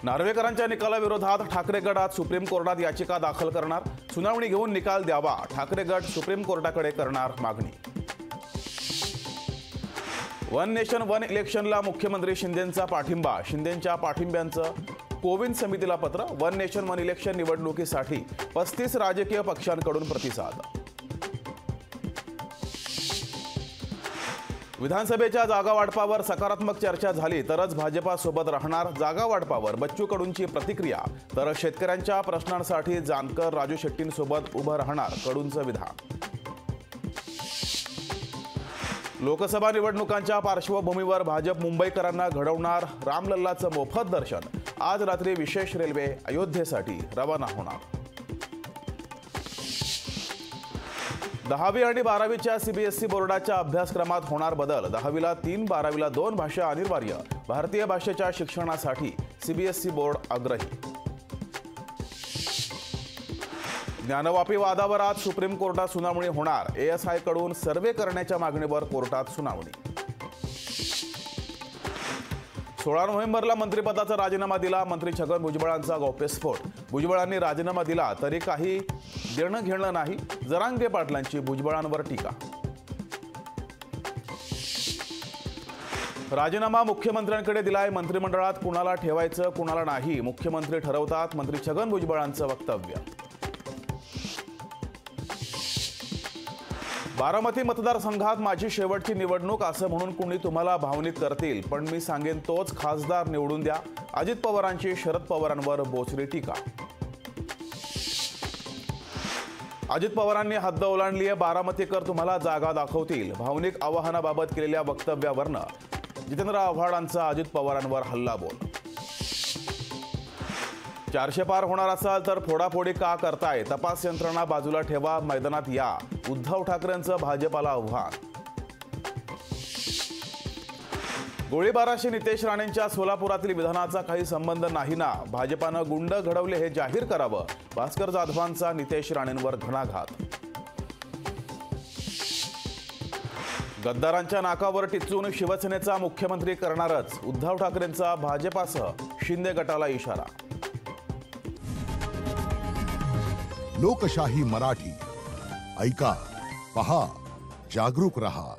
नार्वेकरांच्या निकालाविरोधात ठाकरे गट आज सुप्रीम कोर्टात याचिका दाखल करणार। सुनावणी घेऊन निकाल द्यावा, ठाकरे गट सुप्रीम कोर्टाकडे करणार मागणी। वन नेशन वन इलेक्शनला मुख्यमंत्री शिंदेंचा पाठिंबा। शिंदेंच्या पाठिंब्याचं कोविंद समितीला पत्र। वन नेशन वन इलेक्शन निवडणुकीसाठी 35 राजकीय पक्षांकडून प्रतिसाद। विधानसभेच्या जागा वाटपावर सकारात्मक चर्चा झाली तरच भाजपासोबत राहणार। जागा वाटपावर बच्चू कडूंची प्रतिक्रिया। तर शेतकऱ्यांच्या प्रश्नांसाठी जानकर राजू शेट्टींसोबत उभं राहणार, कडूंचं विधान। लोकसभा निवडणुकांच्या पार्श्वभूमीवर भाजप मुंबईकरांना घडवणार रामलल्लाचं मोफत दर्शन। आज रात्री विशेष रेल्वे अयोध्येसाठी रवाना होणार। 10वी आणि 12वीच्या सीबीएसई बोर्डाच्या अभ्यासक्रमात होणार बदल। 10वीला 3, 12वीला 2 भाषा अनिवार्य। भारतीय भाषेच्या शिक्षणासाठी सीबीएसई बोर्ड आग्रही। ज्ञानवापी वादावर आज सुप्रीम कोर्टात सुनावणी होणार। एएसआय कडून सर्वे करण्याच्या मागणीवर कोर्टात सुनावणी। 16 नोव्हेंबरला मंत्रिपदाचा राजीनामा दिला। मंत्री छगन भुजबळांचा गौप्यस्फोट। भुजबळांनी राजीनामा दिला तरी काही देणं घेणं नाही। जरांगे पाटलांची भुजबळांवर टीका। राजीनामा मुख्यमंत्र्यांकडे दिलाय। मंत्रिमंडळात कुणाला ठेवायचं कुणाला नाही मुख्यमंत्री ठरवतात, मंत्री छगन भुजबळांचं वक्तव्य। बारामती मतदारसंघात माझी शेवटची निवडणूक असं म्हणून कुणी तुम्हाला भावनिक करतील, पण मी सांगेन तोच खासदार निवडून द्या। अजित पवारांची शरद पवारांवर बोचरी टीका। अजित पवारांनी हद्द ओलांडली आहे, बारामतीकर तुम्हाला जागा दाखवतील। भावनिक आवाहनाबाबत केलेल्या वक्तव्यावरनं जितेंद्र आव्हाडांचा अजित पवारांवर हल्लाबोल। 400 पार होणार असाल तर फोडाफोडी का करताय? तपास यंत्रणा बाजूला ठेवा, मैदानात या। उद्धव ठाकरेंचं भाजपाला आव्हान। गोळीबाराशी नितेश राणेंच्या सोलापुरातील विधानाचा काही संबंध नाही ना? भाजपानं गुंड घडवले हे जाहीर करावं। भास्कर जाधवांचा नितेश राणेंवर घणाघात। गद्दारांच्या नाकावर टिचून शिवसेनेचा मुख्यमंत्री करणारच। उद्धव ठाकरेंचा भाजपासह शिंदे गटाला इशारा। लोकशाही मराठी ऐका, पहा, जागरूक रहा।